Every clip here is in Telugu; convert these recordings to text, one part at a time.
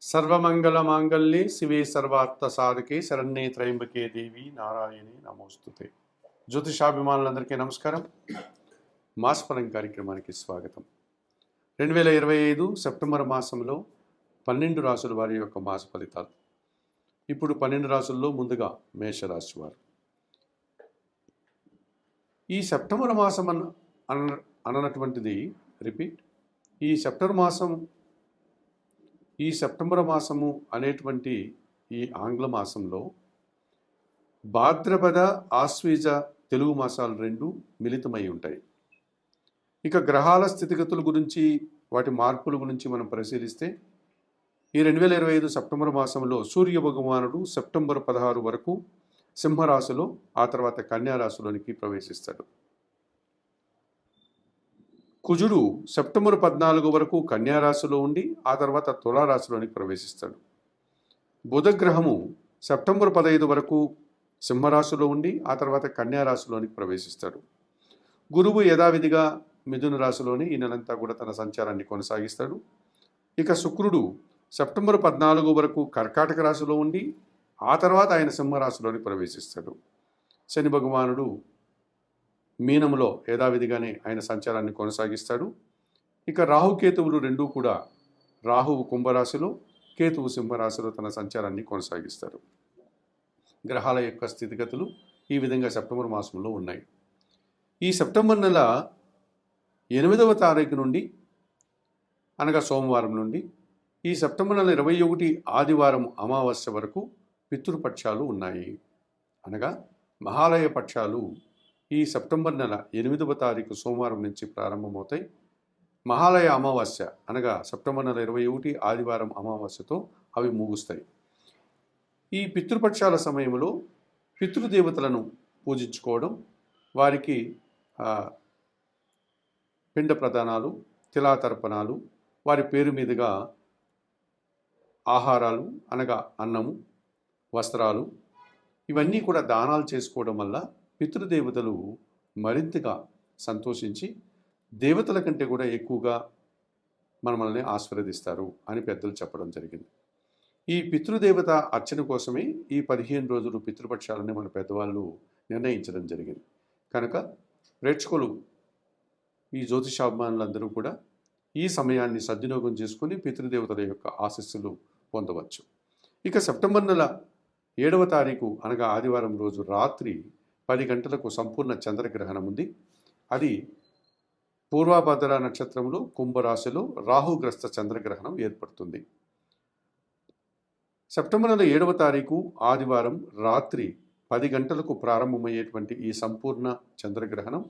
సర్వమంగళమాంగళ్యే శివే సర్వార్థ సాధకే శరణ్యే త్రయంబకే దేవి నారాయణి నమోస్తుతే. జ్యోతిషాభిమానులందరికీ నమస్కారం. మాసఫలం కార్యక్రమానికి స్వాగతం. 2025 సెప్టెంబర్ మాసంలో 12 రాసుల వారి యొక్క మాస ఫలితాలు. ఇప్పుడు 12 రాసుల్లో ముందుగా మేషరాశి వారు. ఈ సెప్టెంబర్ మాసం అన్నటువంటిది రిపీట్ ఈ సెప్టెంబర్ మాసము అనేటువంటి ఈ ఆంగ్ల మాసంలో భాద్రపద ఆశ్వీజ తెలుగు మాసాలు రెండు మిళితమై ఉంటాయి. ఇక గ్రహాల స్థితిగతుల గురించి వాటి మార్పుల గురించి మనం పరిశీలిస్తే ఈ 2025 సెప్టెంబర్ మాసంలో సూర్య భగవానుడు సెప్టెంబర్ 16 వరకు సింహరాశిలో, ఆ తర్వాత కన్యారాశిలోనికి ప్రవేశిస్తాడు. కుజుడు సెప్టెంబర్ 14 వరకు కన్యారాశిలో ఉండి ఆ తర్వాత తులారాశిలోనికి ప్రవేశిస్తాడు. బుధగ్రహము సెప్టెంబర్ 15 వరకు సింహరాశిలో ఉండి ఆ తర్వాత కన్యారాశిలోనికి ప్రవేశిస్తాడు. గురువు యథావిధిగా మిథున రాశిలోని ఈ నెలంతా కూడా తన సంచారాన్ని కొనసాగిస్తాడు. ఇక శుక్రుడు సెప్టెంబర్ 14 వరకు కర్కాటక రాశిలో ఉండి ఆ తర్వాత ఆయన సింహరాశిలోని ప్రవేశిస్తాడు. శని భగవానుడు మీనములో యథావిధిగానే ఆయన సంచారాన్ని కొనసాగిస్తాడు. ఇక రాహుకేతువులు రెండూ కూడా, రాహువు కుంభరాశిలో, కేతువు సింహరాశిలో తన సంచారాన్ని కొనసాగిస్తారు. గ్రహాల యొక్క స్థితిగతులు ఈ విధంగా సెప్టెంబర్ మాసంలో ఉన్నాయి. ఈ సెప్టెంబర్ నెల 8వ తారీఖు నుండి అనగా సోమవారం నుండి ఈ సెప్టెంబర్ నెల 21 ఆదివారం అమావాస్య వరకు పితృపక్షాలు ఉన్నాయి. అనగా మహాలయ పక్షాలు ఈ సెప్టెంబర్ నెల 8వ తారీఖు సోమవారం నుంచి ప్రారంభమవుతాయి. మహాలయ అమావాస్య అనగా సెప్టెంబర్ నెల 21 ఆదివారం అమావాస్యతో అవి ముగుస్తాయి. ఈ పితృపక్షాల సమయంలో పితృదేవతలను పూజించుకోవడం, వారికి పిండ ప్రదానాలు, తిలాతర్పణాలు, వారి పేరు మీదుగా ఆహారాలు అనగా అన్నము, వస్త్రాలు, ఇవన్నీ కూడా దానాలు చేసుకోవడం వల్ల పితృదేవతలు మరింతగా సంతోషించి దేవతల కంటే కూడా ఎక్కువగా మనల్ని ఆశీర్వదిస్తారు అని పెద్దలు చెప్పడం జరిగింది. ఈ పితృదేవత అర్చన కోసమే ఈ 15 రోజులు పితృపక్షాలని మన పెద్దవాళ్ళు నిర్ణయించడం జరిగింది. కనుక ప్రేక్షకులు, ఈ జ్యోతిషాభిమానులందరూ కూడా ఈ సమయాన్ని సద్వినియోగం చేసుకుని పితృదేవతల యొక్క ఆశీస్సులు పొందవచ్చు. ఇక సెప్టెంబర్ నెల 7వ తారీఖు అనగా ఆదివారం రోజు రాత్రి 10 గంటలకు సంపూర్ణ చంద్రగ్రహణం ఉంది. అది పూర్వభద్ర నక్షత్రంలో కుంభరాశిలో రాహుగ్రస్త చంద్రగ్రహణం ఏర్పడుతుంది. సెప్టెంబర్ నెల 7వ తారీఖు ఆదివారం రాత్రి 10 గంటలకు ప్రారంభమయ్యేటువంటి ఈ సంపూర్ణ చంద్రగ్రహణం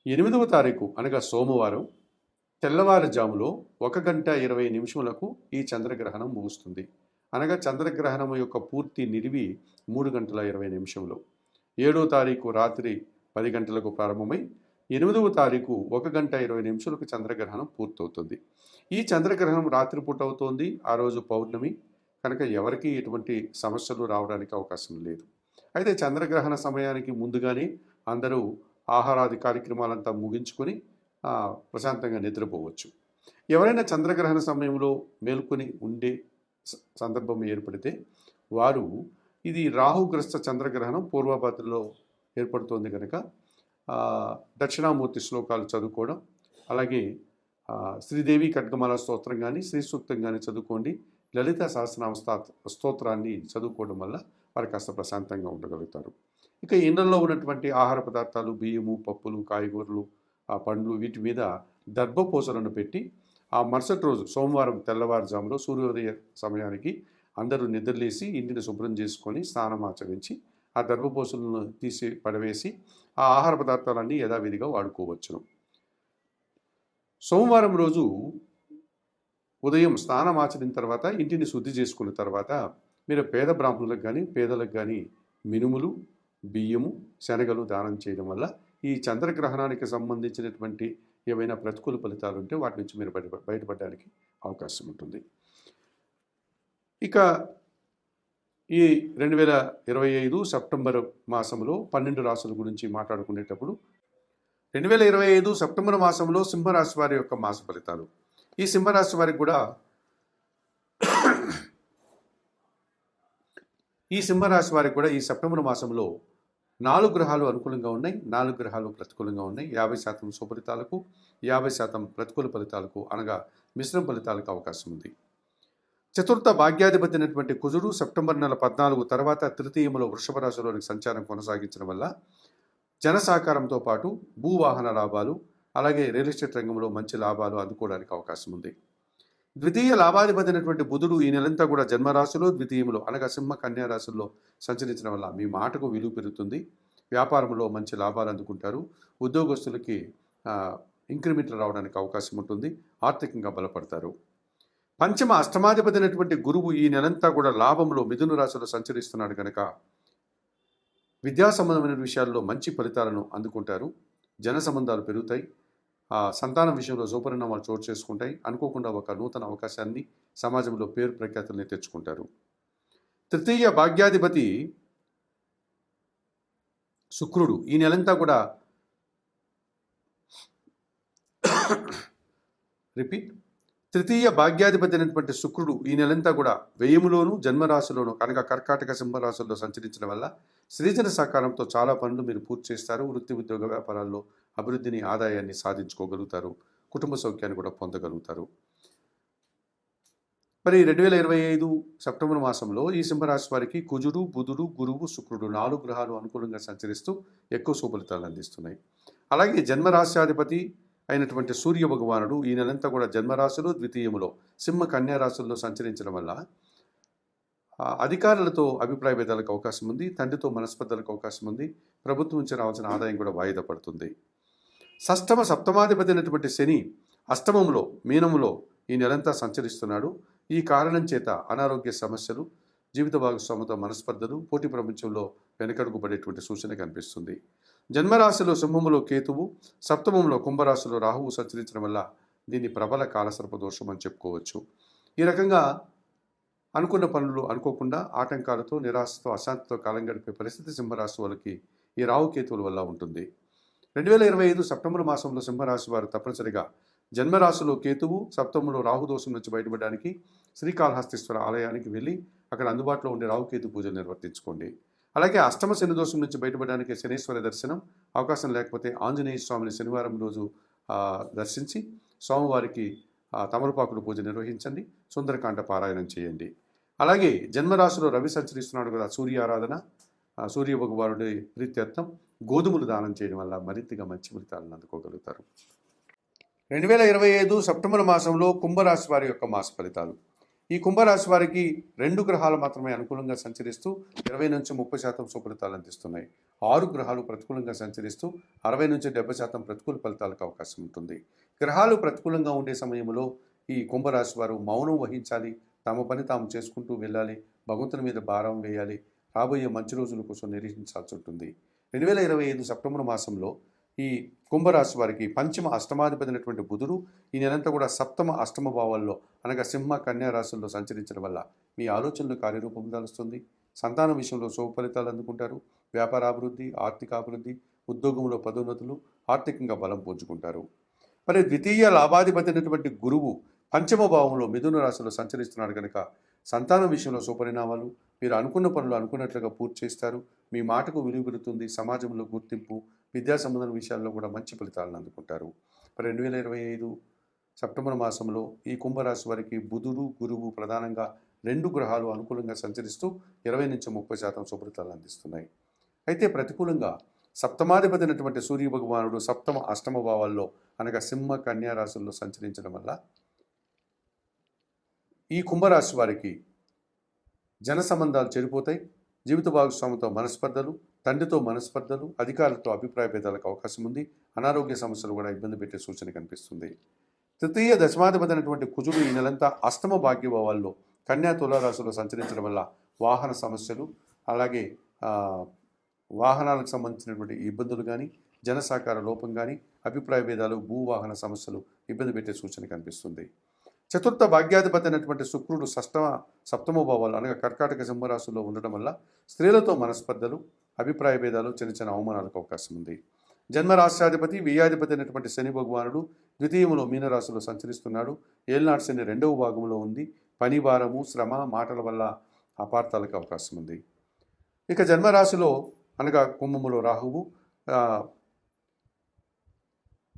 8వ తారీఖు అనగా సోమవారం తెల్లవారుజాములో 1 గంట 20 నిమిషములకు ఈ చంద్రగ్రహణం ముగుస్తుంది. అనగా చంద్రగ్రహణం యొక్క పూర్తి నిడివి 3 గంటల 20 నిమిషంలో. 7వ తారీఖు రాత్రి 10 గంటలకు ప్రారంభమై 8వ తారీఖు 1 గంట 20 నిమిషాలకు చంద్రగ్రహణం పూర్తవుతుంది. ఈ చంద్రగ్రహణం రాత్రిపూట అవుతోంది. ఆ రోజు పౌర్ణమి కనుక ఎవరికి ఎటువంటి సమస్యలు రావడానికి అవకాశం లేదు. అయితే చంద్రగ్రహణ సమయానికి ముందుగానే అందరూ ఆహారాది కార్యక్రమాలంతా ముగించుకొని ప్రశాంతంగా నిద్రపోవచ్చు. ఎవరైనా చంద్రగ్రహణ సమయంలో మేల్కొని ఉండే సందర్భం ఏర్పడితే వారు, ఇది రాహుగ్రస్త చంద్రగ్రహణం పూర్వభద్రలో ఏర్పడుతోంది కనుక దక్షిణామూర్తి శ్లోకాలు చదువుకోవడం, అలాగే శ్రీదేవి ఖడ్గమాల స్తోత్రం కానీ శ్రీ సూక్తం కానీ చదువుకోండి. లలిత సహస్రనామ స్తోత్రాన్ని చదువుకోవడం వల్ల వారు కాస్త ప్రశాంతంగా ఉండగలుగుతారు. ఇక ఇళ్లలో ఉన్నటువంటి ఆహార పదార్థాలు, బియ్యము, పప్పులు, కాయగూరలు, పండ్లు, వీటి మీద దర్భపోసలను పెట్టి ఆ మరుసటి రోజు సోమవారం తెల్లవారుజాములో సూర్యోదయ సమయానికి అందరూ నిద్రలేసి ఇంటిని శుభ్రం చేసుకొని స్నానం ఆచరించి ఆ దర్భపోసలను తీసి పడవేసి ఆ ఆహార పదార్థాలన్నీ యథావిధిగా వాడుకోవచ్చును. సోమవారం రోజు ఉదయం స్నానం ఆచరిన తర్వాత ఇంటిని శుద్ధి చేసుకున్న తర్వాత మీరు పేద బ్రాహ్మణులకు కానీ పేదలకు కానీ మినుములు, బియ్యము, శనగలు దానం చేయడం వల్ల ఈ చంద్రగ్రహణానికి సంబంధించినటువంటి ఏవైనా ప్రతికూల ఫలితాలు ఉంటే వాటి నుంచి మీరు బయటపడడానికి అవకాశం ఉంటుంది. ఇక ఈ 2025 సెప్టెంబర్ మాసంలో 12 రాశుల గురించి మాట్లాడుకునేటప్పుడు 2025 సెప్టెంబర్ మాసంలో సింహరాశి వారి యొక్క మాస ఫలితాలు. ఈ సింహరాశి వారికి కూడా ఈ సింహరాశి వారికి కూడా ఈ సెప్టెంబర్ మాసంలో 4 గ్రహాలు అనుకూలంగా ఉన్నాయి, 4 గ్రహాలు ప్రతికూలంగా ఉన్నాయి. 50% శుభఫలితాలకు, 50% ప్రతికూల ఫలితాలకు అనగా మిశ్రమ ఫలితాలకు అవకాశం ఉంది. చతుర్థ భాగ్యాధిపతి అయినటువంటి కుజుడు సెప్టెంబర్ నెల 14 తర్వాత తృతీయంలో వృషభ రాశిలోనికి సంచారం కొనసాగించడం వల్ల జన సహకారంతో పాటు భూవాహన లాభాలు, అలాగే రియల్ ఎస్టేట్ రంగంలో మంచి లాభాలు అందుకోవడానికి అవకాశం ఉంది. ద్వితీయ లాభాధిపతి అయినటువంటి బుధుడు ఈ నెలంతా కూడా జన్మరాశిలో ద్వితీయంలో అనగా సింహ కన్యా రాశుల్లో సంచరించడం వల్ల మీ మాటకు విలువ పెరుగుతుంది. వ్యాపారంలో మంచి లాభాలు అందుకుంటారు. ఉద్యోగస్తులకి ఇంక్రిమెంట్లు రావడానికి అవకాశం ఉంటుంది. ఆర్థికంగా బలపడతారు. పంచమ అష్టమాధిపతి అయినటువంటి గురువు ఈ నెలంతా కూడా లాభంలో మిథున రాశిలో సంచరిస్తున్నాడు కనుక విద్యా సంబంధమైన విషయాల్లో మంచి ఫలితాలను అందుకుంటారు. జన సంబంధాలు పెరుగుతాయి. సంతానం విషయంలో శుభపరిణామాలు చోటు చేసుకుంటాయి. అనుకోకుండా ఒక నూతన అవకాశాన్ని, సమాజంలో పేరు ప్రఖ్యాతుల్ని తెచ్చుకుంటారు. తృతీయ భాగ్యాధిపతి శుక్రుడు ఈ నెలంతా కూడా తృతీయ భాగ్యాధిపతి అయినటువంటి శుక్రుడు ఈ నెలంతా కూడా వ్యయములోను జన్మరాశిలోను కనుక కర్కాటక సింహరాశుల్లో సంచరించడం వల్ల సృజన సహకారంతో చాలా పనులు మీరు పూర్తి చేస్తారు. వృత్తి ఉద్యోగ వ్యాపారాల్లో అభివృద్ధిని, ఆదాయాన్ని సాధించుకోగలుగుతారు. కుటుంబ సౌఖ్యాన్ని కూడా పొందగలుగుతారు. మరి 2025 సెప్టెంబర్ మాసంలో ఈ సింహరాశి వారికి కుజుడు, బుధుడు, గురువు, శుక్రుడు 4 గ్రహాలు అనుకూలంగా సంచరిస్తూ ఎక్కువ శుభఫలితాలు అందిస్తున్నాయి. అలాగే జన్మరాశ్యాధిపతి అయినటువంటి సూర్య భగవానుడు ఈ నెలంతా కూడా జన్మరాశులు ద్వితీయములో సింహ కన్యా రాశుల్లో సంచరించడం వల్ల అధికారులతో అభిప్రాయ భేదాలకు అవకాశం ఉంది. తండ్రితో మనస్పర్ధలకు అవకాశం ఉంది. ప్రభుత్వం నుంచి రావాల్సిన ఆదాయం కూడా వాయిదా పడుతుంది. సప్తమాధిపతి అయినటువంటి శని అష్టమంలో మీనములో ఈ నెలంతా సంచరిస్తున్నాడు. ఈ కారణం చేత అనారోగ్య సమస్యలు, జీవిత భాగస్వామితో మనస్పర్ధలు, పోటీ ప్రపంచంలో వెనకడుగుపడేటువంటి సూచన కనిపిస్తుంది. జన్మరాశిలో సింహములో కేతువు, సప్తమంలో కుంభరాశిలో రాహువు సంచరించడం వల్ల దీన్ని ప్రబల కాలసర్ప దోషం అని చెప్పుకోవచ్చు. ఈ రకంగా అనుకున్న పనులు అనుకోకుండా ఆటంకాలతో, నిరాశతో, అశాంతితో కాలం గడిపే పరిస్థితి సింహరాశి వాళ్ళకి ఈ రాహుకేతువుల వల్ల ఉంటుంది. 2025 సెప్టెంబర్ మాసంలో సింహరాశి వారు తప్పనిసరిగా జన్మరాశిలో కేతువు, సప్తమంలో రాహుదోషం నుంచి బయటపడడానికి శ్రీకాళహస్తీశ్వర ఆలయానికి వెళ్ళి అక్కడ అందుబాటులో ఉండే రాహుకేతు పూజలు నిర్వర్తించుకోండి. అలాగే అష్టమ శని దోషం నుంచి బయటపడడానికి శనీశ్వర దర్శనం, అవకాశం లేకపోతే ఆంజనేయ స్వామిని శనివారం రోజు దర్శించి స్వామివారికి తమలపాకుడు పూజ నిర్వహించండి. సుందరకాండ పారాయణం చేయండి. అలాగే జన్మరాశిలో రవి సంచరిస్తున్నాడు కదా, సూర్య ఆరాధన, సూర్య భగవానుడి ప్రీత్యర్థం గోధుమలు దానం చేయడం వల్ల మరింతగా మంచి ఫలితాలను అందుకోగలుగుతారు. 2025 సెప్టెంబర్ మాసంలో కుంభరాశి వారి యొక్క మాస ఫలితాలు. ఈ కుంభరాశి వారికి 2 గ్రహాలు మాత్రమే అనుకూలంగా సంచరిస్తూ 20 నుంచి 30% సుఫలితాలు అందిస్తున్నాయి. 6 గ్రహాలు ప్రతికూలంగా సంచరిస్తూ 60 నుంచి 70% ప్రతికూల ఫలితాలకు అవకాశం ఉంటుంది. గ్రహాలు ప్రతికూలంగా ఉండే సమయంలో ఈ కుంభరాశి వారు మౌనం వహించాలి. తమ పని తాము చేసుకుంటూ వెళ్ళాలి. భగవంతుని మీద భారం వేయాలి. రాబోయే మంచి రోజుల కోసం నిరీక్షించాల్సి ఉంటుంది. 2025 సెప్టెంబర్ మాసంలో ఈ కుంభరాశి వారికి పంచమ అష్టమాధిపతి అయినటువంటి బుధుడు ఈ నెలంతా కూడా సప్తమ అష్టమ భావాల్లో అనగా సింహ కన్యా రాశుల్లో సంచరించడం వల్ల మీ ఆలోచనలు కార్యరూపం దాలుస్తుంది. సంతానం విషయంలో శుభ ఫలితాలు అందుకుంటారు. వ్యాపార అభివృద్ధి, ఆర్థిక అభివృద్ధి, ఉద్యోగంలో పదోన్నతులు, ఆర్థికంగా బలం పుంజుకుంటారు. మరి ద్వితీయ లాభాధిపతి అయినటువంటి గురువు పంచమ భావంలో మిథున రాశిలో సంచరిస్తున్నాడు కనుక సంతానం విషయంలో సుపరిణామాలు, మీరు అనుకున్న పనులు అనుకున్నట్లుగా పూర్తి చేస్తారు. మీ మాటకు విలువ పెరుగుతుంది. సమాజంలో గుర్తింపు, విద్యా సంబంధం విషయాల్లో కూడా మంచి ఫలితాలను అందుకుంటారు. మరి 2025 సెప్టెంబర్ మాసంలో ఈ కుంభరాశి వారికి బుధుడు, గురువు ప్రధానంగా 2 గ్రహాలు అనుకూలంగా సంచరిస్తూ 20 నుంచి 30% శుభఫలితాలు అందిస్తున్నాయి. అయితే ప్రతికూలంగా సప్తమాధిపతి అయినటువంటి సూర్య భగవానుడు సప్తమ అష్టమ భావాల్లో అనగా సింహ కన్యా రాశుల్లో సంచరించడం వల్ల ఈ కుంభరాశి వారికి జన సంబంధాలు చెడిపోతాయి. జీవిత భాగస్వామితో మనస్పర్ధలు, తండ్రితో మనస్పర్ధలు, అధికారులతో అభిప్రాయ భేదాలకు అవకాశం ఉంది. అనారోగ్య సమస్యలు కూడా ఇబ్బంది పెట్టే సూచన కనిపిస్తుంది. తృతీయ దశమాధిపతి అయినటువంటి కుజుడు ఈ నెలంతా అష్టమ భాగ్యభావాల్లో కన్యా తులారాశిలో సంచరించడం వల్ల వాహన సమస్యలు, అలాగే వాహనాలకు సంబంధించినటువంటి ఇబ్బందులు కానీ, జన సహకార లోపం కానీ, అభిప్రాయ భేదాలు, భూవాహన సమస్యలు ఇబ్బంది పెట్టే సూచన కనిపిస్తుంది. చతుర్థ భాగ్యాధిపతి అయినటువంటి శుక్రుడు సప్తమ భావాలు అనగా కర్కాటక సింహరాశుల్లో ఉండడం వల్ల స్త్రీలతో మనస్పర్ధలు, అభిప్రాయ భేదాలు, చిన్న చిన్న అవమానాలకు అవకాశం ఉంది. జన్మరాశ్యాధిపతి వ్యయాధిపతి అయినటువంటి శని భగవానుడు ద్వితీయంలో మీనరాశిలో సంచరిస్తున్నాడు. ఏళ్నాటి శని 2వ భాగంలో ఉంది. పని భారము, శ్రమ, మాటల వల్ల అపార్థాలకు అవకాశం ఉంది. ఇక జన్మరాశిలో అనగా కుంభములో రాహువు ఆ,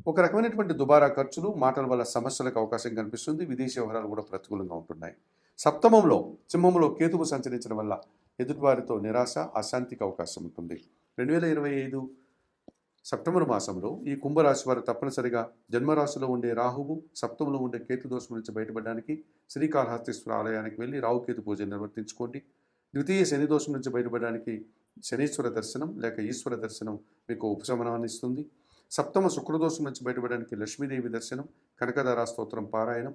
ఒక రకమైనటువంటి దుబారా ఖర్చులు, మాటల వల్ల సమస్యలకు అవకాశం కనిపిస్తుంది. విదేశీ వ్యవహారాలు కూడా ప్రతికూలంగా ఉంటున్నాయి. సప్తమంలో సింహంలో కేతువు సంచరించడం వల్ల ఎదుటివారితో నిరాశ, అశాంతికి అవకాశం ఉంటుంది. 2025 సెప్టెంబర్ మాసంలో ఈ కుంభరాశి వారు తప్పనిసరిగా జన్మరాశిలో ఉండే రాహువు, సప్తమంలో ఉండే కేతు దోషం నుంచి బయటపడడానికి శ్రీకాళహస్తీశ్వర ఆలయానికి వెళ్ళి రాహుకేతు పూజ నిర్వర్తించుకోండి. ద్వితీయ శని దోషం నుంచి బయటపడడానికి శనీశ్వర దర్శనం లేక ఈశ్వర దర్శనం మీకు ఉపశమనాన్ని ఇస్తుంది. సప్తమ శుక్రదోషం నుంచి బయటపడడానికి లక్ష్మీదేవి దర్శనం, కనకదారా స్తోత్రం పారాయణం,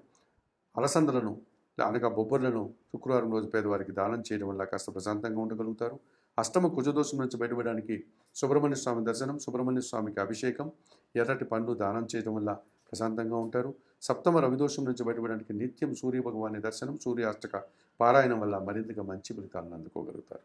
అలసందలను అనగా బొబ్బర్లను శుక్రవారం రోజు పేదవారికి దానం చేయడం వల్ల కాస్త ప్రశాంతంగా ఉండగలుగుతారు. అష్టమ కుజదోషం నుంచి బయటపడడానికి సుబ్రహ్మణ్య స్వామి దర్శనం, సుబ్రహ్మణ్య స్వామికి అభిషేకం, ఎర్రటి పండ్లు దానం చేయడం వల్ల ప్రశాంతంగా ఉంటారు. సప్తమ రవిదోషం నుంచి బయటపడడానికి నిత్యం సూర్య భగవాని దర్శనం, సూర్యాష్టక పారాయణం వల్ల మరింతగా మంచి ఫలితాలను అందుకోగలుగుతారు.